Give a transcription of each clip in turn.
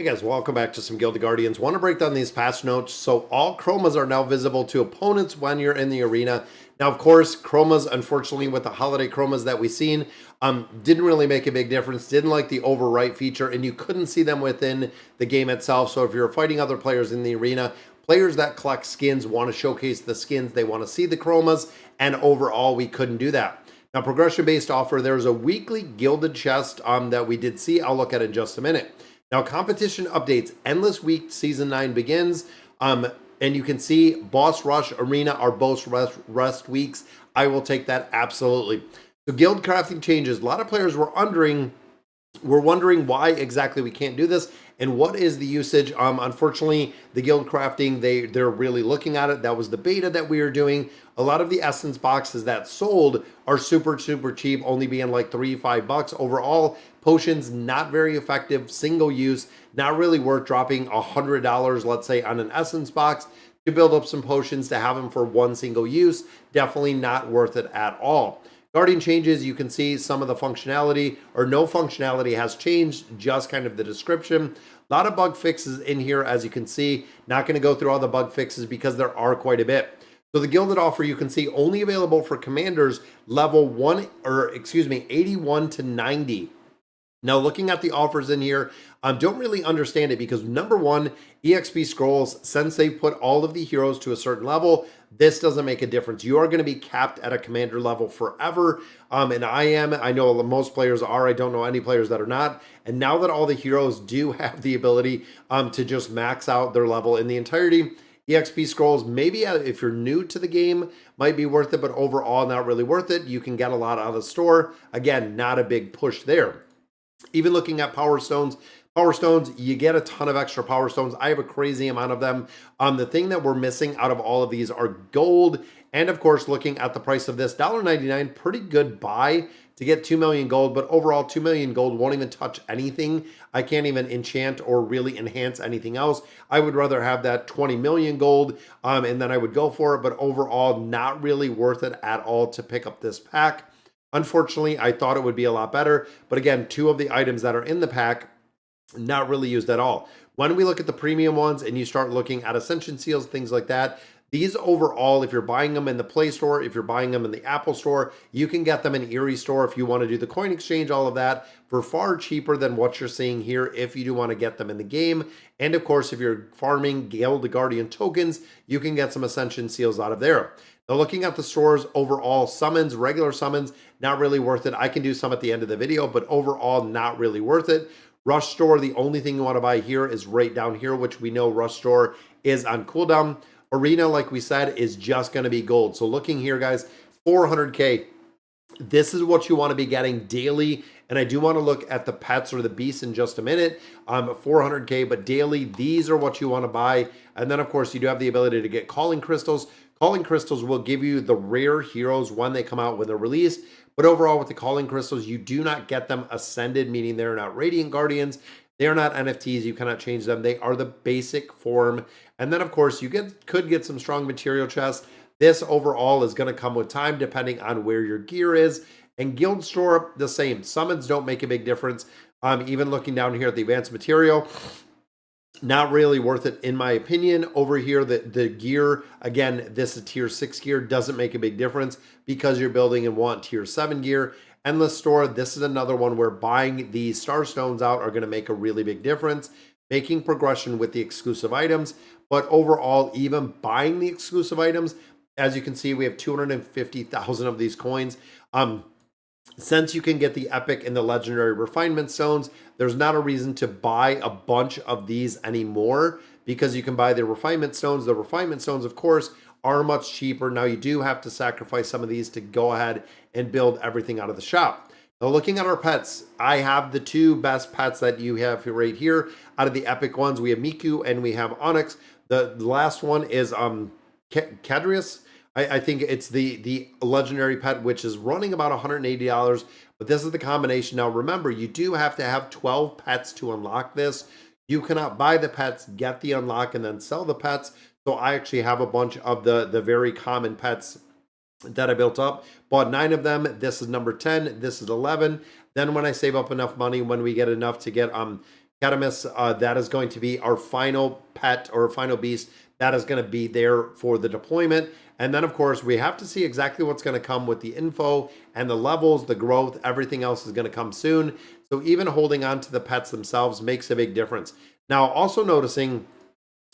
Hey guys, welcome back to some Gilded Guardians. Want to break down these patch notes. So all chromas are now visible to opponents when you're in the arena. Now, of course, chromas, unfortunately, with the holiday chromas that we've seen, didn't really make a big difference. Didn't like the overwrite feature, and you couldn't see them within the game itself. So if you're fighting other players in the arena, players that collect skins want to showcase the skins. They want to see the chromas, and overall, we couldn't do that. Now, progression-based offer, there's a weekly Gilded chest that we did see. I'll look at it in just a minute. Now, competition updates. Endless Week Season 9 begins. And you can see Boss Rush, Arena are both rest weeks. I will take that absolutely. So guild crafting changes. A lot of players were wondering why exactly we can't do this and what is the usage. Unfortunately, the guild crafting, they're really looking at it. That was the beta that we were doing. A lot of the essence boxes that sold are super cheap, only being like $3-5 overall. Potions not very effective, single use, not really worth dropping $100, let's say, on an essence box to build up some potions to have them for one single use. Definitely not worth it at all. Guardian changes, you can see some of the functionality or no functionality has changed, just kind of the description. A lot of bug fixes in here, as you can see. Not going to go through all the bug fixes because there are quite a bit. So the Gilded offer, you can see, only available for commanders level 81 to 90. Now, looking at the offers in here, don't really understand it because number one, EXP scrolls, since they put all of the heroes to a certain level, this doesn't make a difference. You are going to be capped at a commander level forever. And I know most players are. I don't know any players that are not. And now that all the heroes do have the ability to just max out their level in the entirety, EXP scrolls, maybe if you're new to the game, might be worth it, but overall not really worth it. You can get a lot out of the store. Again, not a big push there. Even looking at Power Stones, you get a ton of extra Power Stones. I have a crazy amount of them. The thing that we're missing out of all of these are gold. And of course, looking at the price of this, $1.99, pretty good buy to get 2 million gold, but overall 2 million gold won't even touch anything. I can't even enchant or really enhance anything else. I would rather have that 20 million gold and then I would go for it, but overall not really worth it at all to pick up this pack. Unfortunately, I thought it would be a lot better, but again, two of the items that are in the pack, not really used at all. When we look at the premium ones and you start looking at Ascension Seals, things like that, these overall, if you're buying them in the Play Store, if you're buying them in the Apple Store, you can get them in Erie Store if you want to do the coin exchange, all of that, for far cheaper than what you're seeing here if you do want to get them in the game. And of course, if you're farming Gilded Guardian tokens, you can get some Ascension Seals out of there. Now, looking at the stores overall, summons, regular summons, not really worth it. I can do some at the end of the video, but overall, not really worth it. Rush Store, the only thing you want to buy here is right down here, which we know Rush Store is on cooldown. Arena, like we said, is just going to be gold. So looking here, guys, 400K. This is what you want to be getting daily. And I do want to look at the pets or the beasts in just a minute. 400K, but daily, these are what you want to buy. And then, of course, you do have the ability to get calling crystals. Calling crystals will give you the rare heroes when they come out, when they're released. But overall, with the calling crystals, you do not get them ascended, meaning they're not Radiant Guardians. They are not NFTs. You cannot change them. They are the basic form. And then, of course, you could get some strong material chests. This overall is going to come with time, depending on where your gear is. And Guild Store, the same. Summons don't make a big difference. Even looking down here at the advanced material, not really worth it, in my opinion. Over here, the gear, again, this is tier 6 gear, doesn't make a big difference because you're building and want tier 7 gear. Endless Store, this is another one where buying these Star Stones out are going to make a really big difference, making progression with the exclusive items. But overall, even buying the exclusive items, as you can see, we have 250,000 of these coins. Since you can get the epic and the legendary refinement stones, there's not a reason to buy a bunch of these anymore because you can buy the refinement stones. The refinement stones, of course, are much cheaper. Now, you do have to sacrifice some of these to go ahead and build everything out of the shop. Now, looking at our pets, I have the two best pets that you have right here. Out of the epic ones, we have Miku and we have Onyx. The last one is Cadrius. I think it's the legendary pet, which is running about $180, but this is the combination. Now, remember, you do have to have 12 pets to unlock this. You cannot buy the pets, get the unlock, and then sell the pets. So I actually have a bunch of the very common pets that I built up. Bought 9 of them. This is number 10. This is 11. Then when I save up enough money, when we get enough to get Ketamis, that is going to be our final pet or final beast that is going to be there for the deployment. And then, of course, we have to see exactly what's going to come with the info and the levels, the growth, everything else is going to come soon. So even holding on to the pets themselves makes a big difference. Now, also noticing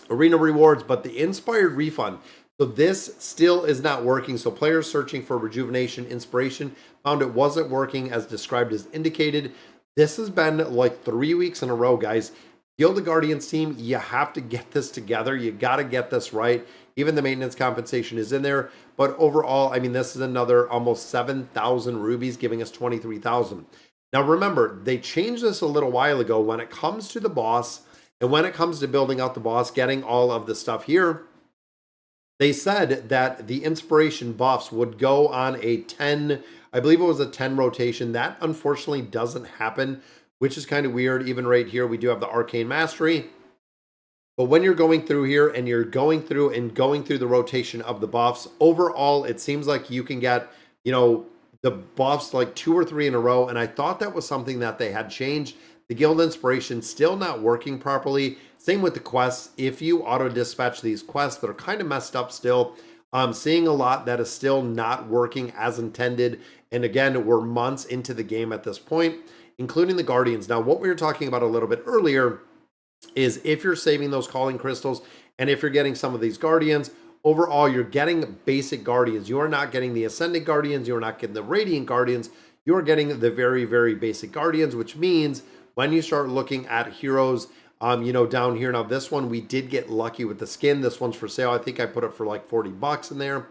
arena rewards, but the inspired refund. So this still is not working. So players searching for rejuvenation, inspiration, found it wasn't working as described as indicated. This has been like 3 weeks in a row, guys. Gilded Guardians team, you have to get this together. You got to get this right. Even the maintenance compensation is in there. But overall, I mean, this is another almost 7,000 rubies, giving us 23,000. Now, remember, they changed this a little while ago when it comes to the boss and when it comes to building out the boss, getting all of the stuff here. They said that the inspiration buffs would go on a 10, I believe it was a 10 rotation. That unfortunately doesn't happen, which is kind of weird. Even right here, we do have the Arcane Mastery. But when you're going through here and you're going through the rotation of the buffs, overall, it seems like you can get, you know, the buffs like 2 or 3 in a row. And I thought that was something that they had changed. The guild inspiration still not working properly. Same with the quests. If you auto dispatch these quests, they're kind of messed up still. I'm seeing a lot that is still not working as intended. And again, we're months into the game at this point, including the Guardians. Now, what we were talking about a little bit earlier is if you're saving those calling crystals and if you're getting some of these Guardians, overall, you're getting basic Guardians. You are not getting the Ascended Guardians. You are not getting the Radiant Guardians. You are getting the very, very basic Guardians, which means when you start looking at heroes, you know, down here. Now, this one, we did get lucky with the skin. This one's for sale. I think I put it for like 40 bucks in there.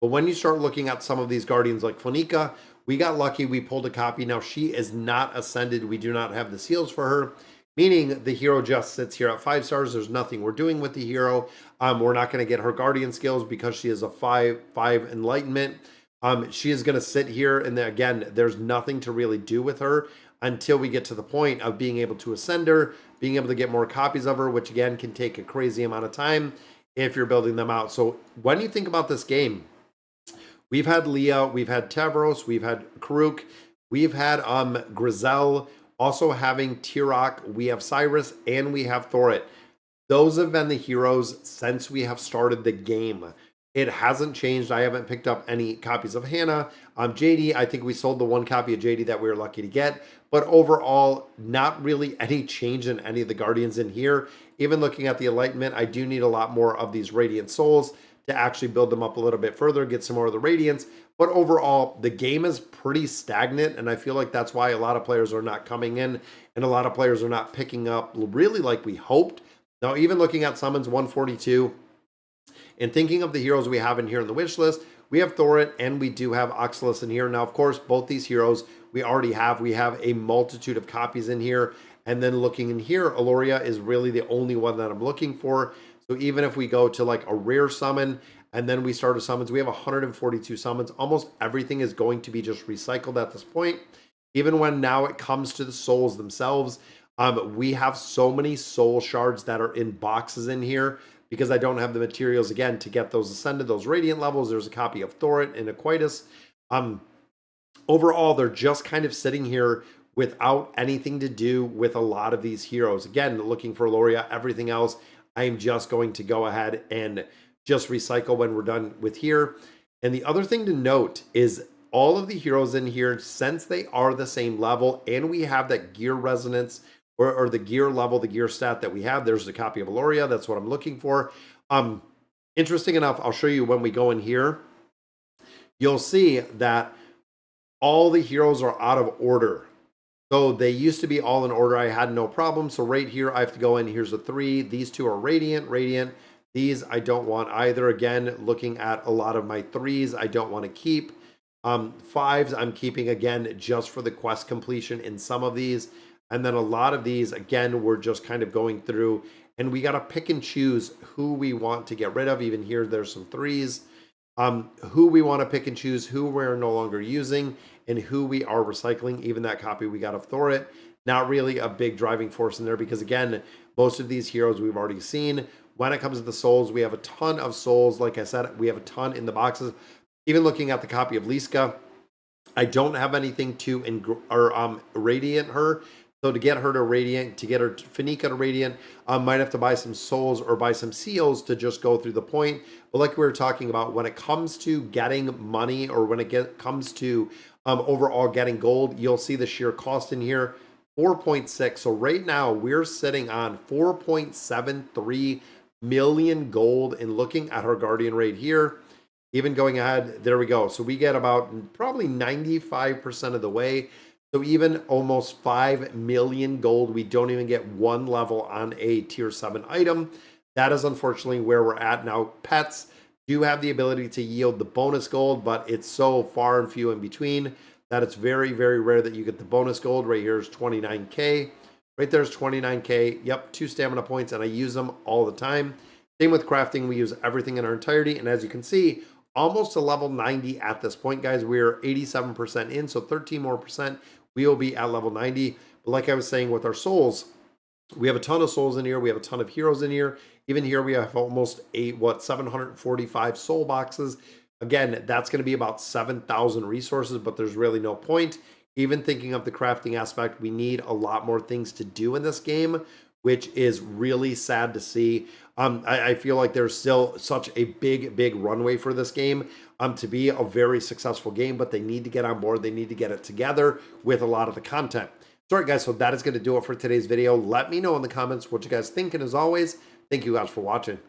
But when you start looking at some of these Guardians like Fonika, we got lucky. We pulled a copy. Now, she is not ascended. We do not have the seals for her, meaning the hero just sits here at 5 stars. There's nothing we're doing with the hero. We're not going to get her Guardian skills because she is a 5 enlightenment. She is going to sit here. And then, again, there's nothing to really do with her until we get to the point of being able to ascend her, being able to get more copies of her, which again can take a crazy amount of time if you're building them out. So when you think about this game, we've had Leah, we've had Tavros, we've had Karuk, we've had Grizel, also having Tirok, we have Cyrus, and we have Thorit. Those have been the heroes since we have started the game. It hasn't changed. I haven't picked up any copies of Hannah. JD, I think we sold the 1 copy of JD that we were lucky to get. But overall, not really any change in any of the Guardians in here. Even looking at the Enlightenment, I do need a lot more of these Radiant Souls to actually build them up a little bit further, get some more of the Radiance. But overall, the game is pretty stagnant, and I feel like that's why a lot of players are not coming in, and a lot of players are not picking up really like we hoped. Now, even looking at Summons 142, and thinking of the heroes we have in here in the wish list, we have Thorit and we do have Oxalis in here. Now, of course, both these heroes we already have. We have a multitude of copies in here. And then looking in here, Aloria is really the only one that I'm looking for. So even if we go to like a rare summon and then we start a summons, we have 142 summons. Almost everything is going to be just recycled at this point. Even when now it comes to the souls themselves, we have so many soul shards that are in boxes in here, because I don't have the materials, again, to get those ascended, those radiant levels. There's a copy of Thorit and Aquitus. Overall, they're just kind of sitting here without anything to do with a lot of these heroes. Again, looking for Loria, everything else, I am just going to go ahead and just recycle when we're done with here. And the other thing to note is all of the heroes in here, since they are the same level and we have that gear resonance, or the gear level, the gear stat that we have. There's a copy of Aloria. That's what I'm looking for. Interesting enough, I'll show you when we go in here. You'll see that all the heroes are out of order. So they used to be all in order. I had no problem. So right here, I have to go in. Here's a 3. These 2 are radiant. These I don't want either. Again, looking at a lot of my 3s, I don't want to keep. 5s I'm keeping, again, just for the quest completion in some of these. And then a lot of these, again, we're just kind of going through and we got to pick and choose who we want to get rid of. Even here, there's some 3s, who we want to pick and choose, who we're no longer using and who we are recycling. Even that copy we got of Thorit, not really a big driving force in there because, again, most of these heroes we've already seen. When it comes to the souls, we have a ton of souls. Like I said, we have a ton in the boxes. Even looking at the copy of Liska, I don't have anything to radiant her. So to get her to Radiant, to get her Fanika to Radiant, might have to buy some souls or buy some seals to just go through the point. But like we were talking about, when it comes to getting money or when it comes to overall getting gold, you'll see the sheer cost in here, 4.6. So right now we're sitting on 4.73 million gold, and looking at her Guardian rate here, even going ahead, there we go. So we get about probably 95% of the way. So even almost 5 million gold, we don't even get one level on a tier 7 item. That is unfortunately where we're at now. Pets do have the ability to yield the bonus gold, but it's so far and few in between that it's very, very rare that you get the bonus gold. Right here is 29K. Right there's 29K. Yep, 2 stamina points, and I use them all the time. Same with crafting. We use everything in our entirety, and as you can see, almost to level 90 at this point, guys. We're 87% in, so 13 more percent. We will be at level 90. But like I was saying with our souls, we have a ton of souls in here. We have a ton of heroes in here. Even here, we have almost 745 soul boxes. Again, that's going to be about 7,000 resources, but there's really no point. Even thinking of the crafting aspect, we need a lot more things to do in this game, which is really sad to see. I feel like there's still such a big runway for this game to be a very successful game, but they need to get on board. They need to get it together with a lot of the content. So, all right, guys, so that is going to do it for today's video. Let me know in the comments what you guys think, and as always, thank you guys for watching.